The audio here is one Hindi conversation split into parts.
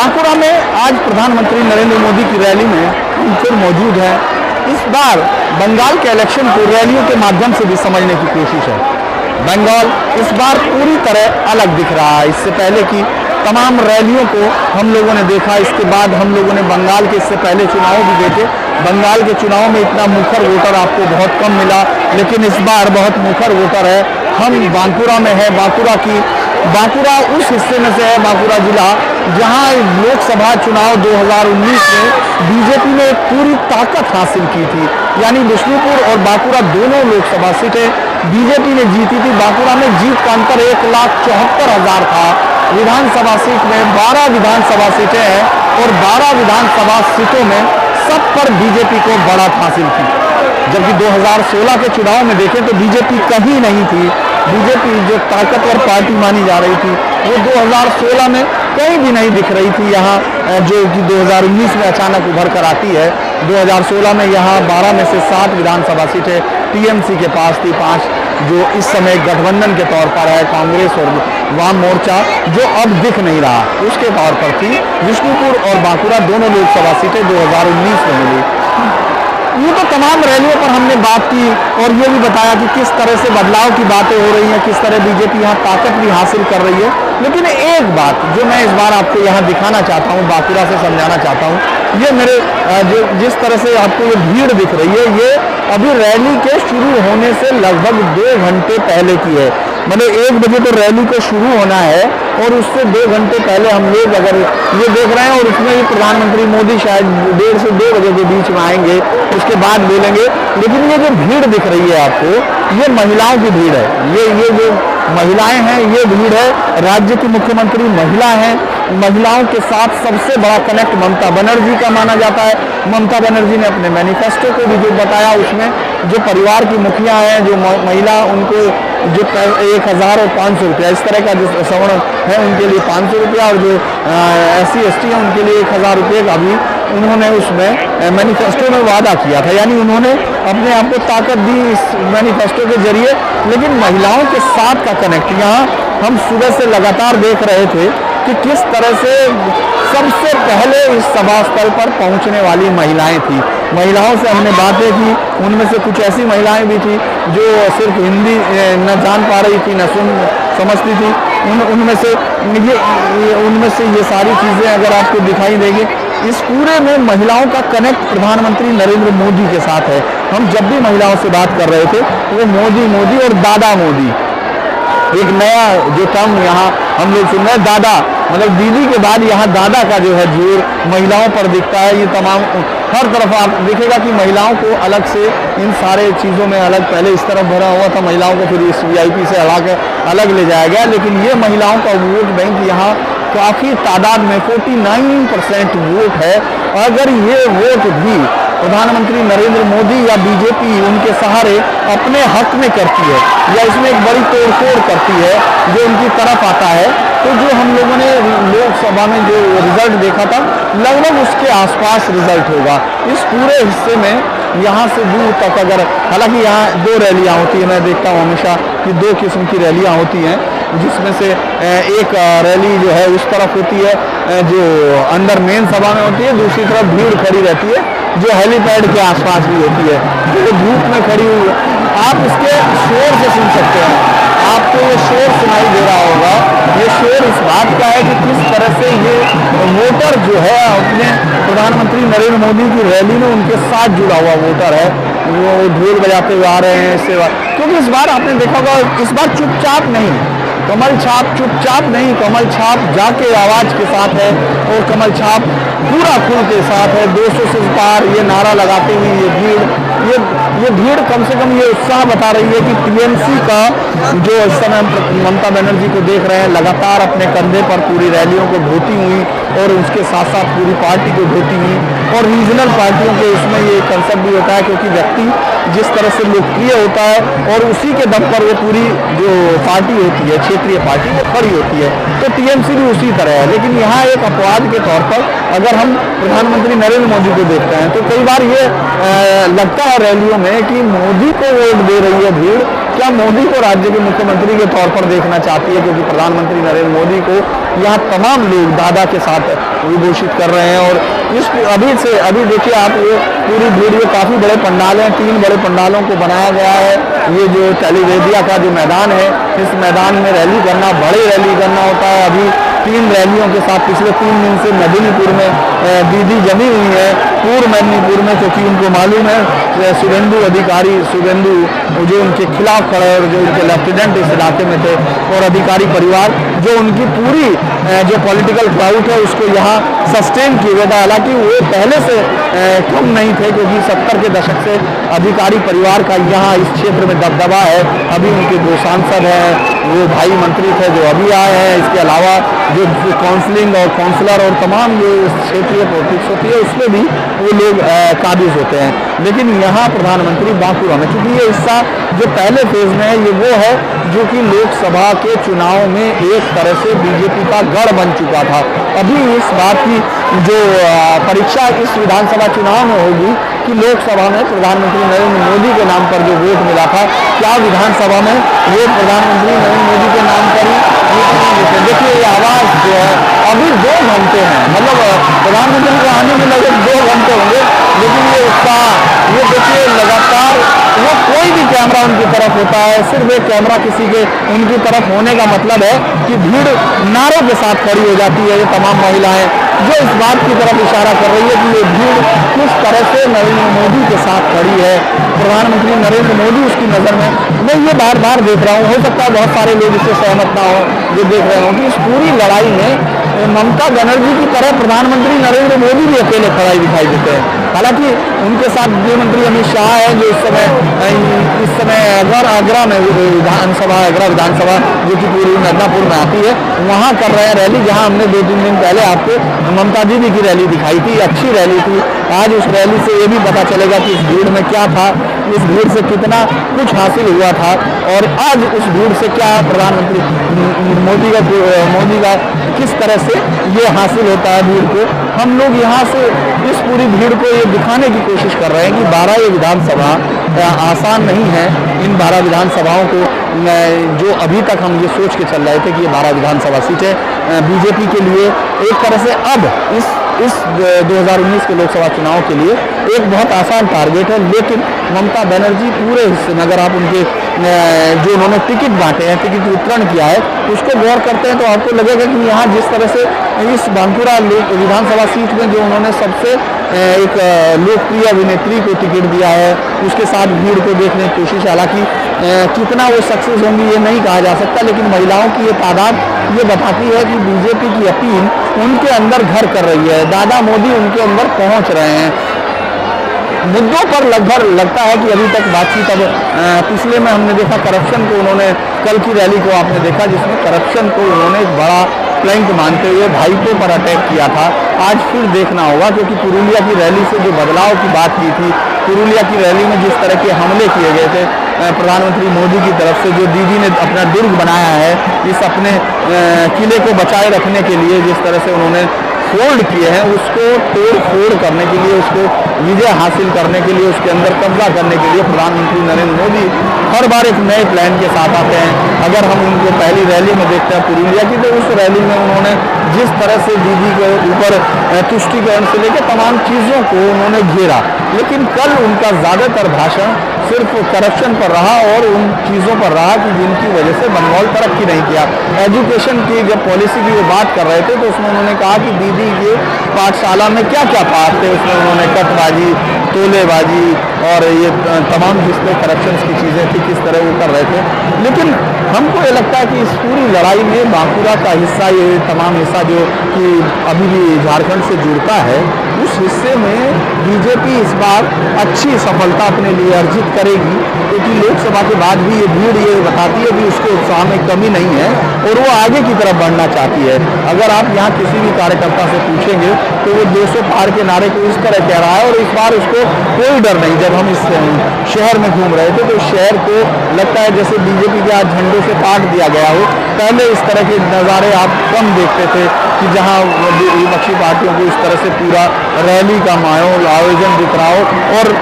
बांकुड़ा में आज प्रधानमंत्री नरेंद्र मोदी की रैली में हम फिर मौजूद हैं। इस बार बंगाल के इलेक्शन को रैलियों के माध्यम से भी समझने की कोशिश है। बंगाल इस बार पूरी तरह अलग दिख रहा है। इससे पहले की तमाम रैलियों को हम लोगों ने देखा, इसके बाद हम लोगों ने बंगाल के इससे पहले चुनाव भी देखे। बंगाल के चुनाव में इतना मुखर वोटर आपको बहुत कम मिला, लेकिन इस बार बहुत मुखर वोटर है। हम बांकुड़ा में है। बांकुड़ा उस हिस्से में से है, बांकुड़ा जिला, जहां लोकसभा चुनाव 2019 में बीजेपी ने पूरी ताकत हासिल की थी। यानी बिष्णुपुर और बांकुड़ा दोनों लोकसभा सीटें बीजेपी ने जीती थी। बांकुड़ा में जीत का अंतर 1,74,000 था। विधानसभा सीट में 12 विधानसभा सीटें हैं और 12 विधानसभा सीटों में सब पर बीजेपी को बढ़त हासिल की। जबकि 2016 के चुनाव में देखें तो बीजेपी कहीं नहीं थी। बीजेपी जो ताकतवर पार्टी मानी जा रही थी वो 2016 में कहीं भी नहीं दिख रही थी। यहाँ जो कि 2019 में अचानक उभर कर आती है। 2016 में यहाँ 12 में से 7 विधानसभा सीटें टीएमसी के पास थी, 5 जो इस समय गठबंधन के तौर पर है, कांग्रेस और वाम मोर्चा, जो अब दिख नहीं रहा, उसके तौर पर थी। विष्णुपुर और बांकुड़ा दोनों लोकसभा सीटें 2019 में मिली। ये तो तमाम रैलियों पर हमने बात की और ये भी बताया कि किस तरह से बदलाव की बातें हो रही हैं, किस तरह बीजेपी यहाँ ताकत भी हासिल कर रही है। लेकिन एक बात जो मैं इस बार आपको यहाँ दिखाना चाहता हूँ, बांकुड़ा से समझाना चाहता हूँ, ये मेरे जो जिस तरह से आपको ये भीड़ दिख रही है, ये अभी रैली के शुरू होने से लगभग 2 घंटे पहले की है। मतलब 1 बजे तो रैली को शुरू होना है और उससे 2 घंटे पहले हम लोग अगर ये देख रहे हैं, और उसमें भी प्रधानमंत्री मोदी शायद 1:30 से 2 बजे के बीच में आएंगे, उसके बाद बोलेंगे। लेकिन ये जो भीड़ दिख रही है आपको, ये महिलाओं की भीड़ है। ये जो महिलाएं हैं, ये भीड़ है। राज्य की मुख्यमंत्री महिला हैं। महिलाओं के साथ सबसे बड़ा कनेक्ट ममता बनर्जी का माना जाता है। ममता बनर्जी ने अपने मैनिफेस्टो को भी जो बताया, उसमें जो परिवार की मुखिया हैं, जो महिला, उनको जो 1,000 और 500 रुपया, इस तरह का जो सवर्ण है उनके लिए 500 रुपया, और जो SC ST है उनके लिए 1,000 रुपये का भी उन्होंने उसमें मैनिफेस्टो में वादा किया था। यानी उन्होंने अपने आप को ताकत दी इस मैनिफेस्टो के जरिए। लेकिन महिलाओं के साथ का कनेक्ट यहाँ हम सुबह से लगातार देख रहे थे कि किस तरह से सबसे पहले इस सभा स्थल पर पहुंचने वाली महिलाएं थी। महिलाओं से हमने बातें की, उनमें से कुछ ऐसी महिलाएं भी थी जो सिर्फ हिंदी न जान पा रही थी, न समझती थी। उनमें से ये सारी चीज़ें अगर आपको दिखाई देंगी, इस पूरे में महिलाओं का कनेक्ट प्रधानमंत्री नरेंद्र मोदी के साथ है। हम जब भी महिलाओं से बात कर रहे थे वो मोदी और दादा मोदी, एक नया जो टर्म यहाँ हम लोग सुन रहे हैं, दादा, मतलब दीदी के बाद यहाँ दादा का जो है जोर महिलाओं पर दिखता है। ये तमाम हर तरफ आप देखेगा कि महिलाओं को अलग से इन सारे चीज़ों में अलग, पहले इस तरफ भरा हुआ था महिलाओं को, फिर इस VIP से अलग ले जाया गया। लेकिन ये महिलाओं का वोट बैंक यहाँ काफ़ी तादाद में 49% वोट है। अगर ये वोट भी प्रधानमंत्री नरेंद्र मोदी या बीजेपी उनके सहारे अपने हक में करती है, या इसमें एक बड़ी तोड़फोड़ करती है जो उनकी तरफ आता है, तो जो हम लोगों ने लोकसभा में जो रिजल्ट देखा था, लगभग उसके आसपास रिजल्ट होगा। इस पूरे हिस्से में यहाँ से दूर तक, अगर हालांकि यहाँ 2 रैलियाँ होती हैं, मैं देखता हूँ हमेशा कि 2 किस्म की रैलियाँ होती हैं, जिसमें से एक रैली जो है उस तरफ होती है जो अंदर मेन सभा में होती है, दूसरी तरफ भीड़ खड़ी रहती है जो हेलीपैड के आसपास भी होती है, जो धूप में खड़ी हुई है। आप इसके शोर से सुन सकते हैं, आपको ये शोर सुनाई दे रहा होगा। ये शोर इस बात का है कि किस तरह से ये वोटर जो है अपने प्रधानमंत्री नरेंद्र मोदी की रैली में उनके साथ जुड़ा हुआ वोटर है, वो ढोल बजाते हुए आ रहे हैं इससे। क्योंकि इस बार आपने देखा होगा, इस बार चुपचाप नहीं, कमल छाप चुपचाप नहीं, कमल छाप जाके आवाज के साथ है, और कमल छाप पूरा खून के साथ है। 200 से पार ये नारा लगाते हुए ये भीड़ कम से कम ये उत्साह बता रही है कि टीएमसी का जो इस समय ममता बनर्जी को देख रहे हैं, लगातार अपने कंधे पर पूरी रैलियों को ढोती हुई, और उसके साथ साथ पूरी पार्टी को ढोती हुई। और रीजनल पार्टियों के इसमें ये कंसेप्ट भी होता है, क्योंकि व्यक्ति जिस तरह से लोकप्रिय होता है और उसी के दम पर वो पूरी जो पार्टी होती है, क्षेत्रीय पार्टी, वो खड़ी होती है। तो टीएमसी भी उसी तरह है। लेकिन यहाँ एक अपवाद के तौर पर अगर हम प्रधानमंत्री नरेंद्र मोदी को देखते हैं तो कई बार ये लगता है रैलियों में कि मोदी को वोट दे रही है भीड़, क्या मोदी को राज्य के मुख्यमंत्री के तौर पर देखना चाहती है, क्योंकि प्रधानमंत्री नरेंद्र मोदी को यहाँ तमाम लोग दादा के साथ विभूषित कर रहे हैं। और इस अभी देखिए आप, ये पूरी भीड़, ये काफ़ी बड़े पंडाल हैं, 3 बड़े पंडालों को बनाया गया है। ये जो टेलीवेदिया का जो मैदान है, इस मैदान में रैली करना, बड़ी रैली करना होता है। अभी 3 रैलियों के साथ पिछले 3 दिन से मेदिनीपुर में दीदी जमी हुई है, पूर्व मेदिनीपुर में, क्योंकि उनको मालूम है शुभेंदु अधिकारी, शुभेंदु जो उनके खिलाफ खड़े और जो उनके लेफ्टिनेंट इस इलाके में थे, और अधिकारी परिवार जो उनकी पूरी जो पॉलिटिकल क्राउड है उसको यहाँ सस्टेन किए गए था। हालांकि वो पहले से कम नहीं थे, क्योंकि 70 के दशक से अधिकारी परिवार का यहाँ इस क्षेत्र में दबदबा है। अभी उनके 2 सांसद हैं, वो भाई मंत्री थे जो अभी आए हैं। इसके अलावा जो काउंसलिंग और काउंसलर और तमाम जो क्षेत्रीय पॉलिटिक्स होती है उसमें भी वो लोग काबिज होते हैं। लेकिन यहाँ प्रधानमंत्री बांकुरा में, क्योंकि ये हिस्सा जो पहले फेज में है, ये वो है जो कि लोकसभा के चुनाव में एक तरह से बीजेपी का गढ़ बन चुका था। अभी इस बात की जो परीक्षा इस विधानसभा चुनाव में होगी कि लोकसभा में प्रधानमंत्री नरेंद्र मोदी के नाम पर जो वोट मिला था, क्या विधानसभा में वो प्रधानमंत्री नरेंद्र मोदी के नाम पर ही देखिए ये आवाज़ जो है अभी 2 घंटे हैं, मतलब प्रधानमंत्री को आने में लगभग 2 घंटे होंगे, लेकिन ये उत्साह, ये देखिए लगातार वो कोई भी कैमरा उनकी तरफ होता है, सिर्फ एक कैमरा किसी के उनकी तरफ होने का मतलब है कि भीड़ नारों के साथ खड़ी हो जाती है। ये तमाम महिलाएं जो इस बात की तरफ इशारा कर रही है कि ये भीड़ किस तरह से नरेंद्र मोदी के साथ खड़ी है, प्रधानमंत्री नरेंद्र मोदी उसकी नज़र में। मैं ये बार बार देख रहा हूँ, हो सकता है बहुत सारे लोग इससे सहमत ना हो, जो देख रहे हों कि इस पूरी लड़ाई में ममता बनर्जी की तरह प्रधानमंत्री नरेंद्र मोदी भी अकेले खड़ा दिखाई देते हैं। हालांकि उनके साथ गृह मंत्री अमित शाह है, जो इस समय आगरा में विधानसभा, आगरा विधानसभा जो कि पूरी मिदनापुर में आती है, वहाँ कर रहे हैं रैली, जहाँ हमने 2-3 दिन पहले आपको ममता दीदी की रैली दिखाई थी, अच्छी रैली थी। आज उस रैली से ये भी पता चलेगा कि इस भीड़ में क्या था, इस भीड़ से कितना कुछ हासिल हुआ था, और आज उस भीड़ से क्या प्रधानमंत्री मोदी का किस तरह से ये हासिल होता है भीड़ को। हम लोग यहाँ से इस पूरी भीड़ को ये दिखाने की कोशिश कर रहे हैं कि 12 ये विधानसभा आसान नहीं है। इन 12 विधानसभाओं को जो अभी तक हम ये सोच के चल रहे थे कि ये 12 विधानसभा सीटें बीजेपी के लिए एक तरह से अब इस 2019 के लोकसभा चुनाव के लिए एक बहुत आसान टारगेट है। लेकिन ममता बनर्जी पूरे हिस्से में, अगर आप उनके जो उन्होंने टिकट बांटे हैं, टिकट वितरण किया है, उसको गौर करते हैं तो आपको लगेगा कि यहाँ जिस तरह से इस बांकुरा विधानसभा सीट में जो उन्होंने सबसे एक लोकप्रिय अभिनेत्री को टिकट दिया है, उसके साथ भीड़ को देखने की कोशिश, हालांकि कितना वो सक्सेस होंगी ये नहीं कहा जा सकता, लेकिन महिलाओं की ये तादाद ये बताती है कि बीजेपी की अपील उनके अंदर घर कर रही है, दादा मोदी उनके अंदर पहुंच रहे हैं। मुद्दों पर लगभग लगता है कि अभी तक बातचीत, अब पिछले में हमने देखा करप्शन को, उन्होंने कल की रैली को आपने देखा जिसमें करप्शन को उन्होंने एक बड़ा प्लैंक मानते हुए भाईपों पर अटैक किया था। आज फिर देखना होगा, क्योंकि पुरुलिया की रैली से जो बदलाव की बात की थी, पुरुलिया की रैली में जिस तरह के हमले किए गए थे प्रधानमंत्री मोदी की तरफ से, जो दीदी ने अपना दुर्ग बनाया है, इस अपने किले को बचाए रखने के लिए जिस तरह से उन्होंने फोल्ड किए हैं, उसको तोड़ फोड़ करने के लिए, उसको विजय हासिल करने के लिए, उसके अंदर कब्जा करने के लिए प्रधानमंत्री नरेंद्र मोदी हर बार एक नए प्लान के साथ आते हैं। अगर हम उनको पहली रैली में देखते हैं पुरुलिया की, तो उस रैली में उन्होंने जिस तरह से दीदी के ऊपर तुष्टिकरण से लेकर तमाम चीज़ों को उन्होंने घेरा, लेकिन कल उनका ज़्यादातर भाषण सिर्फ करप्शन पर रहा और उन चीज़ों पर रहा कि जिनकी वजह से बंगाल तरक्की नहीं किया। एजुकेशन की जब पॉलिसी की वो बात कर रहे थे तो उसमें उन्होंने कहा कि दीदी ये पाठशाला में क्या क्या पाठ थे, उसमें उन्होंने कटबाजी, तोलेबाजी और ये तमाम जिस तरह करप्शन की चीज़ें थी किस तरह वो कर रहे थे। लेकिन हमको ये लगता है कि इस पूरी लड़ाई में बांकुरा का हिस्सा, ये तमाम हिस्सा जो कि अभी भी झारखंड से जुड़ता है, उस हिस्से में बीजेपी इस बार अच्छी सफलता अपने लिए अर्जित करेगी, क्योंकि लोकसभा के बाद भी ये भीड़ ये बताती है कि उसके उत्साह में कमी नहीं है और वो आगे की तरफ बढ़ना चाहती है। अगर आप यहाँ किसी भी कार्यकर्ता से पूछेंगे तो वो 200 पार के नारे को इस तरह कह रहा है, और इस बार उसको कोई डर नहीं। जब हम इस शहर में घूम रहे थे तो शहर को लगता है जैसे बीजेपी के आज झंडे से काट दिया गया हो। पहले इस तरह के नज़ारे आप कम देखते थे कि जहाँ विपक्षी पार्टियों को इस तरह से पूरा रैली का माहौल आयोजन दिख रहा हो। और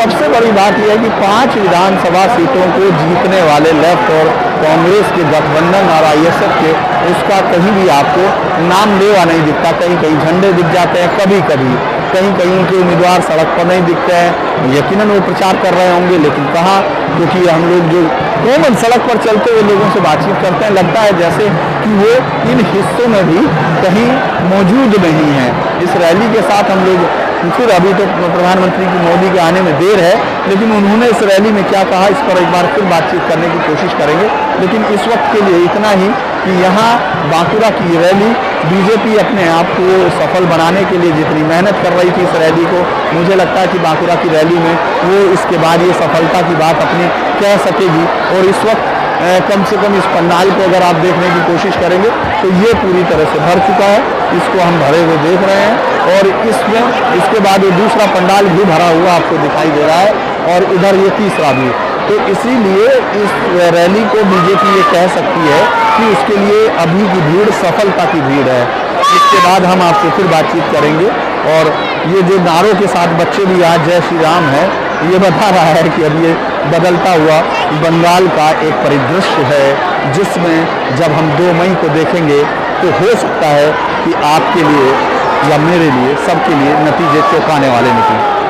सबसे बड़ी बात यह है कि 5 विधानसभा सीटों को जीतने वाले लेफ्ट और कांग्रेस के गठबंधन और आईएसएफ के, उसका कहीं भी आपको नाम लेवा नहीं दिखता। कहीं कहीं झंडे दिख जाते हैं, कभी कहीं कहीं उनके उम्मीदवार सड़क पर नहीं दिखते हैं। यकीनन वो प्रचार कर रहे होंगे, लेकिन कहाँ, क्योंकि हम लोग जो कॉमन सड़क पर चलते हुए लोगों से बातचीत करते हैं, लगता है जैसे कि वो इन हिस्सों में भी कहीं मौजूद नहीं है। इस रैली के साथ हम लोग फिर, अभी तो प्रधानमंत्री की मोदी के आने में देर है, लेकिन उन्होंने इस रैली में क्या कहा, इस पर एक बार फिर बातचीत करने की कोशिश करेंगे। लेकिन इस वक्त के लिए इतना ही कि यहाँ बांकुरा की रैली बीजेपी अपने आप को सफल बनाने के लिए जितनी मेहनत कर रही थी इस रैली को, मुझे लगता है कि बांकुरा की रैली में वो इसके बाद ये सफलता की बात अपनी कह सकेगी। और इस वक्त कम से कम इस पंडाल को अगर आप देखने की कोशिश करेंगे तो ये पूरी तरह से भर चुका है। इसको हम भरे हुए देख रहे हैं और इसमें इसके बाद ये दूसरा पंडाल भी भरा हुआ आपको दिखाई दे रहा है और इधर ये तीसरा भी। तो इसीलिए इस रैली को बीजेपी ये कह सकती है कि उसके लिए अभी की भीड़ सफलता की भीड़ है। इसके बाद हम आपसे फिर बातचीत करेंगे। और ये जो नारों के साथ बच्चे भी आज जय श्री राम है, ये बता रहा है कि अब ये बदलता हुआ बंगाल का एक परिदृश्य है, जिसमें जब हम 2 मई को देखेंगे तो हो सकता है कि आपके लिए या मेरे लिए, सबके लिए नतीजे चौंकाने वाले निकलें।